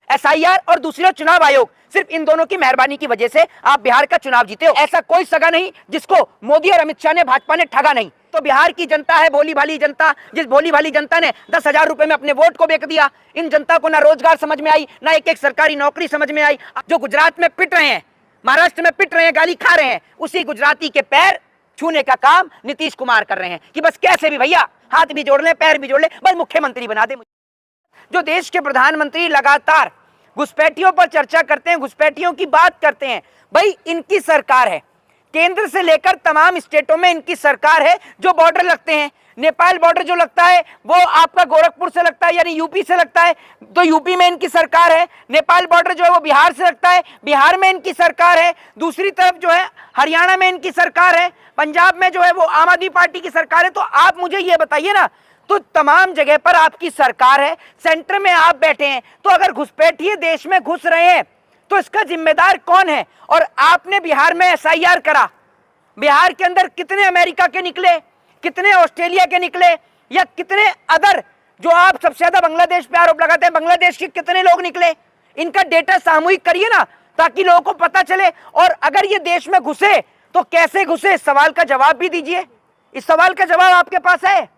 SIR और दूसरी ओर चुनाव आयोग, सिर्फ इन दोनों की मेहरबानी की वजह से आप बिहार का चुनाव जीते हो। ऐसा कोई सगा नहीं जिसको मोदी और अमित शाह ने, भाजपा ने ठगा नहीं। तो बिहार की जनता है भोली भाली जनता, जिस भोली भाली जनता ने 10,000 रुपए में अपने वोट को बेच दिया। इन जनता को ना रोजगार समझ में आई, ना एक सरकारी नौकरी समझ में आई। जो गुजरात में पिट रहे हैं, महाराष्ट्र में पिट रहे हैं, गाली खा रहे हैं, उसी गुजराती के पैर छूने का काम नीतीश कुमार कर रहे हैं कि बस कैसे भी भैया हाथ भी जोड़ ले, पैर भी जोड़ ले, बस मुख्यमंत्री बना दे। जो देश के प्रधानमंत्री लगातार घुसपैठियों पर चर्चा करते हैं, घुसपैठियों की बात करते हैं, भाई इनकी सरकार है। केंद्र से लेकर तमाम स्टेटों में इनकी सरकार है। जो बॉर्डर लगते हैं, नेपाल बॉर्डर जो लगता है वो आपका गोरखपुर से लगता है, यानी यूपी से लगता है, तो यूपी में इनकी सरकार है। नेपाल बॉर्डर जो है वो बिहार से लगता है, बिहार में इनकी सरकार है। दूसरी तरफ जो है हरियाणा में इनकी सरकार है, पंजाब में जो है वो आम आदमी पार्टी की सरकार है। तो आप मुझे ये बताइए ना, तो तमाम जगह पर आपकी सरकार है, सेंटर में आप बैठे हैं, तो अगर घुसपैठिए देश में घुस रहे हैं तो इसका जिम्मेदार कौन है? और आपने बिहार में एसआईआर करा, बिहार के अंदर कितने अमेरिका के निकले, कितने ऑस्ट्रेलिया के निकले, या कितने अदर, जो आप सबसे ज्यादा बांग्लादेश पे आरोप लगाते हैं, बांग्लादेश के कितने लोग निकले? इनका डेटा सामूहिक करिए ना, ताकि लोगों को पता चले। और अगर ये देश में घुसे तो कैसे घुसे, इस सवाल का जवाब भी दीजिए। इस सवाल का जवाब आपके पास है,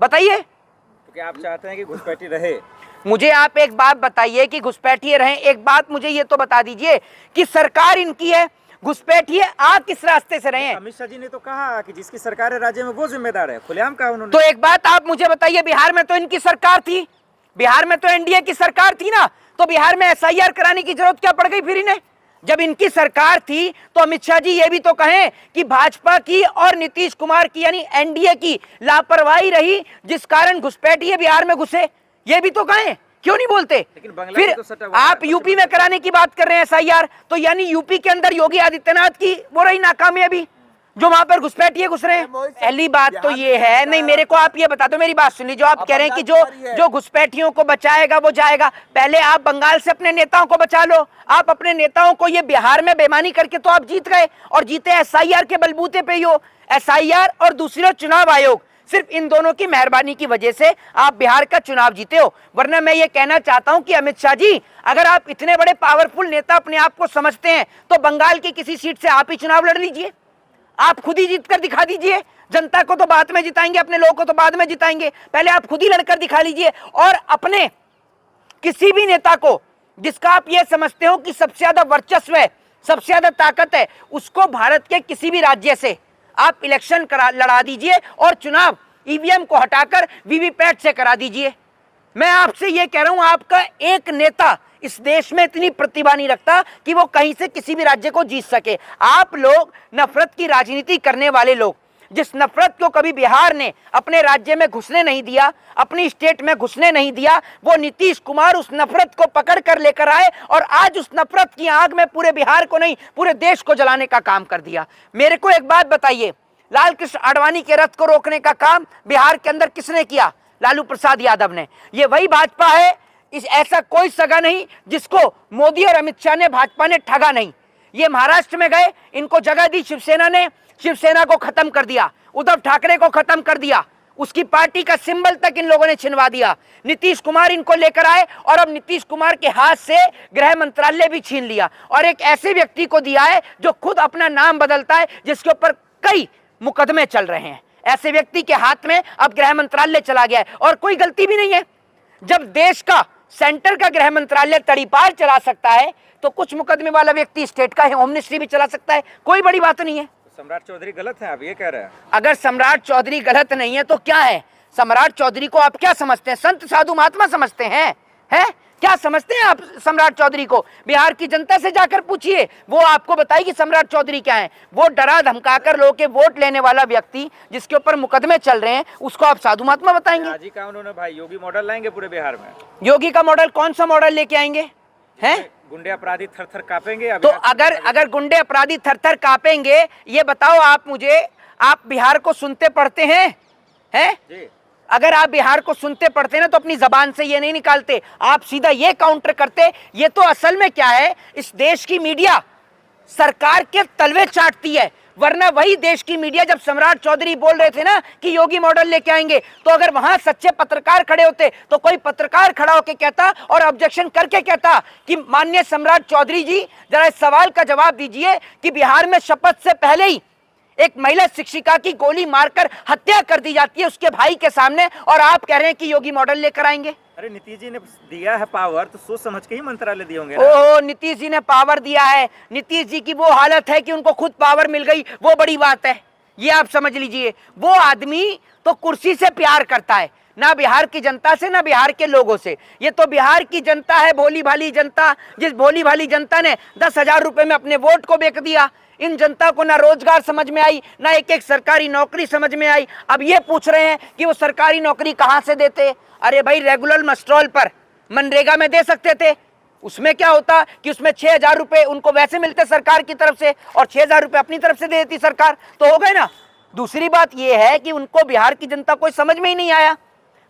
बताइए। तो क्या आप चाहते हैं कि घुसपैठी रहे? मुझे आप एक बात बताइए कि घुसपैठिए रहें। एक बात मुझे ये तो बता दीजिए कि सरकार इनकी है, घुसपैठिए आप किस रास्ते से रहे हैं? अमित शाह जी ने तो कहा कि जिसकी सरकार है राज्य में वो जिम्मेदार है, खुलेआम कहा उन्होंने। तो एक बात आप मुझे बताइए, बिहार में तो इनकी सरकार थी, बिहार में तो एनडीए की सरकार थी ना, तो बिहार में एसआईआर कराने की जरूरत क्या पड़ गई फिर इन्हें? जब इनकी सरकार थी तो अमित शाह जी ये भी तो कहें कि भाजपा की और नीतीश कुमार की यानी एनडीए की लापरवाही रही जिस कारण घुसपैठिए बिहार में घुसे, ये भी तो कहें। क्यों नहीं बोलते? फिर तो आप यूपी में कराने की बात कर रहे हैं एसआईआर, तो यानी यूपी के अंदर योगी आदित्यनाथ की वो रही नाकामयाबी जो वहां पर घुसपैठिए घुस रहे हैं। पहली बात तो ये है, नहीं मेरे को आप ये बता दो, मेरी बात सुन लीजिए। जो आप कह रहे हैं कि जो घुसपैठियों को बचाएगा वो जाएगा, पहले आप बंगाल से अपने नेताओं को बचा लो। आप अपने नेताओं को, ये बिहार में बेईमानी करके तो आप जीत गए, और जीते एसआईआर के बलबूते पे ही हो। एसआईआर और दूसरी ओर चुनाव आयोग, सिर्फ इन दोनों की मेहरबानी की वजह से आप बिहार का चुनाव जीते हो। वरना मैं ये कहना चाहता हूं कि अमित शाह जी, अगर आप इतने बड़े पावरफुल नेता अपने आप को समझते हैं तो बंगाल की किसी सीट से आप ही चुनाव लड़ लीजिए, आप खुद ही जीत कर दिखा दीजिए। जनता को तो बाद में जिताएंगे, अपने लोगों को तो बाद में जिताएंगे, पहले आप खुद ही लड़कर दिखा लीजिए। और अपने किसी भी नेता को जिसका आप ये समझते हो कि सबसे ज्यादा वर्चस्व है, सबसे ज्यादा ताकत है, उसको भारत के किसी भी राज्य से आप इलेक्शन लड़ा दीजिए और चुनाव ईवीएम को हटाकर वीवीपैट से करा दीजिए। मैं आपसे ये कह रहा हूं, आपका एक नेता इस देश में इतनी प्रतिभा नहीं रखता कि वो कहीं से किसी भी राज्य को जीत सके। आप लोग नफरत की राजनीति करने वाले लोग, जिस नफरत को कभी बिहार ने अपने राज्य में घुसने नहीं दिया, अपनी स्टेट में घुसने नहीं दिया, वो नीतीश कुमार उस नफरत को पकड़ कर लेकर आए और आज उस नफरत की आग में पूरे बिहार को नहीं, पूरे देश को जलाने का काम कर दिया। मेरे को एक बात बताइए, लाल कृष्ण आडवाणी के रथ को रोकने का काम बिहार के अंदर किसने किया? लालू प्रसाद यादव ने। ये वही भाजपा है, ऐसा कोई सगा नहीं जिसको मोदी और अमित शाह ने, भाजपा ने ठगा नहीं। ये महाराष्ट्र में गए, इनको जगह दी शिवसेना ने, शिवसेना को खत्म कर दिया, उद्धव ठाकरे को खत्म कर दिया, उसकी पार्टी का सिंबल तक इन लोगों ने छिनवा दिया। नीतीश कुमार इनको लेकर आए और अब नीतीश कुमार के हाथ से गृह मंत्रालय भी छीन लिया और एक ऐसे व्यक्ति को दिया है जो खुद अपना नाम बदलता है, जिसके ऊपर कई मुकदमे चल रहे हैं। ऐसे व्यक्ति के हाथ में अब गृह मंत्रालय चला गया है और कोई गलती भी नहीं है। जब देश का सेंटर का गृह मंत्रालय तड़ीपार चला सकता है तो कुछ मुकदमे वाला व्यक्ति स्टेट का होम मिनिस्ट्री भी चला सकता है, कोई बड़ी बात नहीं है। सम्राट चौधरी गलत है, आप ये कह रहे हैं? अगर सम्राट चौधरी गलत नहीं है तो क्या है? सम्राट चौधरी को आप क्या समझते हैं? संत साधु महात्मा समझते हैं? क्या समझते हैं आप सम्राट चौधरी को? बिहार की जनता से जाकर पूछिए, वो आपको बताएगी सम्राट चौधरी क्या है। वो डरा धमकाकर लोगों के वोट लेने वाला व्यक्ति, जिसके ऊपर मुकदमे चल रहे हैं, उसको आप साधु महात्मा बताएंगे? आज ही कहा उन्होंने भाई योगी मॉडल लाएंगे पूरे बिहार में। योगी का मॉडल? कौन सा मॉडल लेके आएंगे? हैं? गुंडे अपराधी थर थर कांपेंगे। तो अगर गुंडे अपराधी थर थर कांपेंगे, ये बताओ आप मुझे, आप बिहार को सुनते पढ़ते हैं? जी। अगर आप बिहार को सुनते पढ़ते ना तो अपनी जबान से ये नहीं निकालते, आप सीधा ये काउंटर करते। ये तो असल में क्या है, इस देश की मीडिया सरकार के तलवे चाटती है। वरना वही देश की मीडिया जब सम्राट चौधरी बोल रहे थे ना कि योगी मॉडल लेके आएंगे, तो अगर वहां सच्चे पत्रकार खड़े होते तो कोई पत्रकार खड़ा होकर कहता और ऑब्जेक्शन करके कहता कि माननीय सम्राट चौधरी जी, जरा इस सवाल का जवाब दीजिए कि बिहार में शपथ से पहले ही एक महिला शिक्षिका की गोली मारकर हत्या कर दी जाती है उसके भाई के सामने, और आप कह रहे हैं कि योगी मॉडल लेकर आएंगे। अरे नीतीश जी ने दिया है पावर, तो सोच समझ के ही मंत्रालय दिए होंगे ना। ओहो, नीतीश जी ने पावर दिया है, नीतीश जी की वो हालत है कि उनको खुद पावर मिल गई, वो बड़ी बात है, ये आप समझ लीजिए। वो आदमी तो कुर्सी से प्यार करता है, ना बिहार की जनता से ना बिहार के लोगों से। ये तो बिहार की जनता है, भोली भाली जनता, जिस भोली भाली जनता ने 10,000 रुपए में अपने वोट को बेच दिया। इन जनता को ना रोजगार समझ में आई, ना एक एक सरकारी नौकरी समझ में आई। अब ये पूछ रहे हैं कि वो सरकारी नौकरी कहां से देते। अरे भाई, रेगुलर मस्ट्रोल पर मनरेगा में दे सकते थे, उसमें क्या होता कि उसमें 6,000 रुपए उनको वैसे मिलते सरकार की तरफ से और 6,000 रुपए अपनी तरफ से दे देती सरकार, तो हो गए ना। दूसरी बात यह है कि उनको बिहार की जनता को समझ में ही नहीं आया,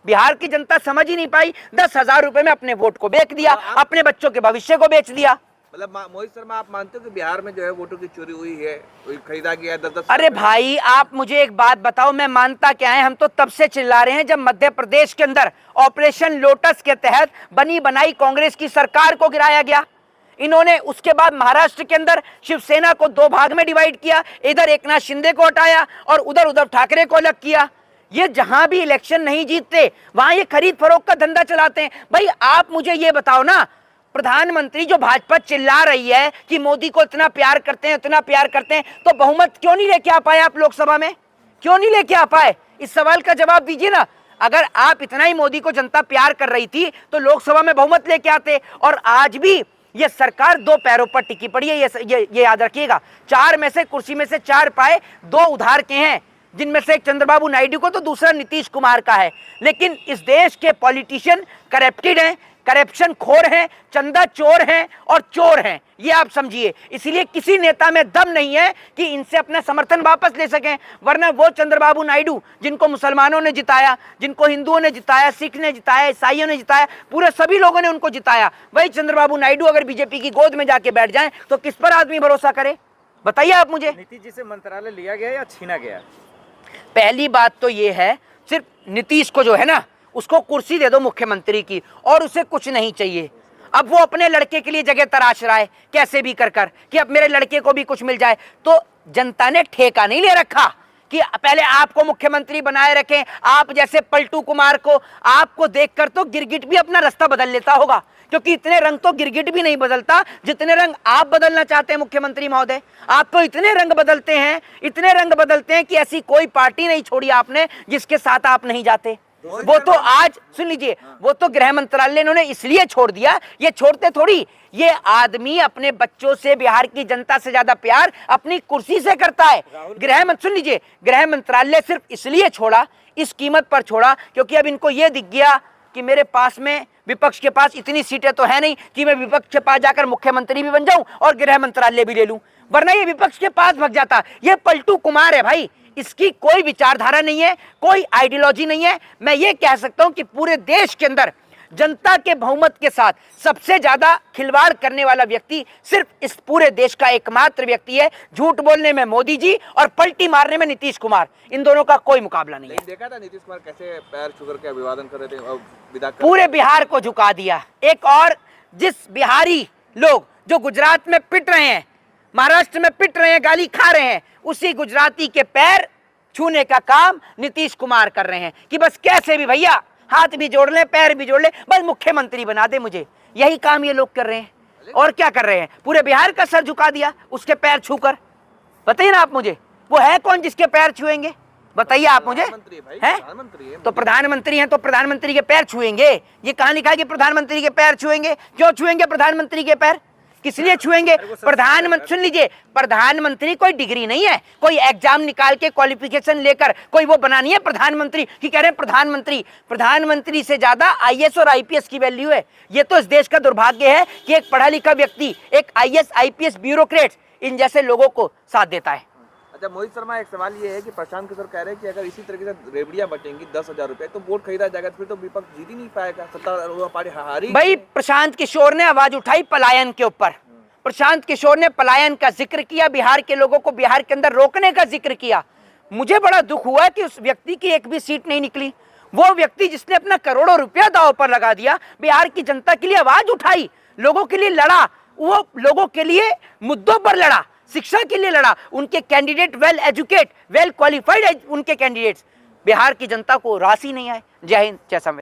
बिहार की जनता समझ ही नहीं पाई। 10,000 रुपए में अपने वोट को बेच दिया, अपने बच्चों के भविष्य को बेच दिया। मतलब मोहित शर्मा, आप मानते हो कि बिहार में जो है वोटों की चोरी हुई है, खरीदा गया है 10-10? अरे भाई, आप मुझे एक बात बताओ, मैं मानता क्या है, हम तो तब से चिल्ला रहे हैं जब मध्य प्रदेश के अंदर ऑपरेशन लोटस के तहत बनी बनाई कांग्रेस की सरकार को गिराया गया। इन्होंने उसके बाद महाराष्ट्र के अंदर शिवसेना को 2 भाग में डिवाइड किया, इधर एकनाथ शिंदे को हटाया और उधर उद्धव ठाकरे को अलग किया। ये जहां भी इलेक्शन नहीं जीतते वहां ये खरीद फरोख्त का धंधा चलाते हैं। भाई आप मुझे ये बताओ ना, प्रधानमंत्री जो भाजपा चिल्ला रही है कि मोदी को इतना प्यार करते हैं, इतना प्यार करते हैं, तो बहुमत क्यों नहीं लेके आ पाए आप लोकसभा में? क्यों नहीं लेके आ पाए? इस सवाल का जवाब दीजिए ना। अगर आप इतना ही मोदी को जनता प्यार कर रही थी तो लोकसभा में बहुमत लेके आते। और आज भी ये सरकार 2 पैरों पर टिकी पड़ी है, ये याद रखिएगा। 4 में से कुर्सी में से 4 पाए 2 उधार के हैं, जिनमें से एक चंद्रबाबू नायडू को तो दूसरा नीतीश कुमार का है। लेकिन इस देश के पॉलिटिशियन करप्टेड हैं, करप्शन खोर हैं, चंदा चोर हैं और चोर हैं, ये आप समझिए। इसलिए किसी नेता में दम नहीं है कि इनसे अपना समर्थन वापस ले सकें। वरना वो चंद्रबाबू नायडू जिनको मुसलमानों ने जिताया, जिनको हिंदुओं ने जिताया, सिख ने जिताया, ईसाइयों ने जिताया, पूरे सभी लोगों ने उनको जिताया, वही चंद्रबाबू नायडू अगर बीजेपी की गोद में जाके बैठ जाएं तो किस पर आदमी भरोसा करे? बताइए आप मुझे। नीतीश जी से मंत्रालय लिया गया या छीना गया? पहली बात तो ये है, सिर्फ नीतीश को जो है ना, उसको कुर्सी दे दो मुख्यमंत्री की और उसे कुछ नहीं चाहिए। अब वो अपने लड़के के लिए जगह तराश रहा है कैसे भी कर कि अब मेरे लड़के को भी कुछ मिल जाए। तो जनता ने ठेका नहीं ले रखा कि पहले आपको मुख्यमंत्री बनाए रखें। आप जैसे पलटू कुमार को, आपको देखकर तो गिरगिट भी अपना रास्ता बदल लेता होगा, क्योंकि इतने रंग तो गिरगिट भी नहीं बदलता जितने रंग आप बदलना चाहते हैं मुख्यमंत्री महोदय। आप तो इतने रंग बदलते हैं, इतने रंग बदलते हैं कि ऐसी कोई पार्टी नहीं छोड़ी आपने जिसके साथ आप नहीं जाते। वो तो आज सुन लीजिए, वो तो गृह मंत्रालय इन्होंने इसलिए छोड़ दिया, ये छोड़ते थोड़ी। ये आदमी अपने बच्चों से, बिहार की जनता से ज्यादा प्यार अपनी कुर्सी से करता है। सुन लीजिए, गृह मंत्रालय सिर्फ इसलिए छोड़ा, इस कीमत पर छोड़ा, क्योंकि अब इनको ये दिख गया कि मेरे पास में, विपक्ष के पास इतनी सीटें तो है नहीं कि मैं विपक्ष के पास जाकर मुख्यमंत्री भी बन जाऊं और गृह मंत्रालय भी ले लूं, वरना ये विपक्ष के पास भाग जाता। ये पलटू कुमार है भाई, इसकी कोई विचारधारा नहीं है, कोई आइडियोलॉजी नहीं है। मैं ये कह सकता हूं कि पूरे देश के अंदर जनता के बहुमत के साथ सबसे ज्यादा खिलवाड़ करने वाला व्यक्ति सिर्फ इस पूरे देश का एकमात्र व्यक्ति है। झूठ बोलने में मोदी जी और पलटी मारने में नीतीश कुमार, इन दोनों का कोई मुकाबला नहीं है। देखा था नीतीश कुमार कैसे पैर छू करके अभिवादन कर रहे थे और विदा कर पूरे बिहार को झुका दिया। एक और, जिस बिहारी लोग जो गुजरात में पिट रहे हैं, महाराष्ट्र में पिट रहे हैं, गाली खा रहे हैं, उसी गुजराती के पैर छूने का काम नीतीश कुमार कर रहे हैं कि बस कैसे भी भैया हाथ भी जोड़ ले, पैर भी जोड़ ले, बस मुख्यमंत्री बना दे मुझे। यही काम ये लोग कर रहे हैं। और क्या कर रहे हैं? पूरे बिहार का सर झुका दिया उसके पैर छूकर। बताइए ना आप मुझे, वो है कौन जिसके पैर छुएंगे? बताइए आप मुझे। हैं? तो प्रधानमंत्री हैं तो प्रधानमंत्री के पैर छुएंगे? ये कहां लिखा है कि प्रधानमंत्री के पैर छुएंगे? क्यों छुएंगे प्रधानमंत्री के पैर? किस लिए छुएंगे? प्रधानमंत्री, सुन लीजिए, प्रधानमंत्री कोई डिग्री नहीं है, कोई एग्जाम निकाल के क्वालिफिकेशन लेकर कोई वो बनानी है प्रधानमंत्री कि कह रहे हैं प्रधानमंत्री। प्रधानमंत्री से ज्यादा आईएएस और आईपीएस की वैल्यू है। ये तो इस देश का दुर्भाग्य है कि एक पढ़ा लिखा व्यक्ति, एक आईएएस आईपीएस ब्यूरोक्रेट इन जैसे लोगों को साथ देता है। अच्छा मोहित शर्मा, एक सवाल ये है कि प्रशांत किशोर कह रहे हैं कि अगर इसी तरीके से रेवड़ियां बटेंगी 10,000 रुपए तो वोट खरीदा जाएगा, फिर तो विपक्ष जीत ही नहीं पाएगा, सत्ता पार्टी हारी। भाई प्रशांत किशोर ने आवाज उठाई पलायन के ऊपर। प्रशांत किशोर ने पलायन का जिक्र किया, बिहार के लोगों को बिहार के अंदर रोकने का जिक्र किया। मुझे बड़ा दुख हुआ कि उस व्यक्ति की एक भी सीट नहीं निकली। वो व्यक्ति जिसने अपना करोड़ों रुपया दांव पर लगा दिया, बिहार की जनता के लिए आवाज उठाई, लोगों के लिए लड़ा, वो लोगों के लिए मुद्दों पर लड़ा, शिक्षा के लिए लड़ा। उनके candidate well educate, well qualified उनके कैंडिडेट्स, बिहार की जनता को रास ही नहीं आए। जय हिंद, जय संविधान।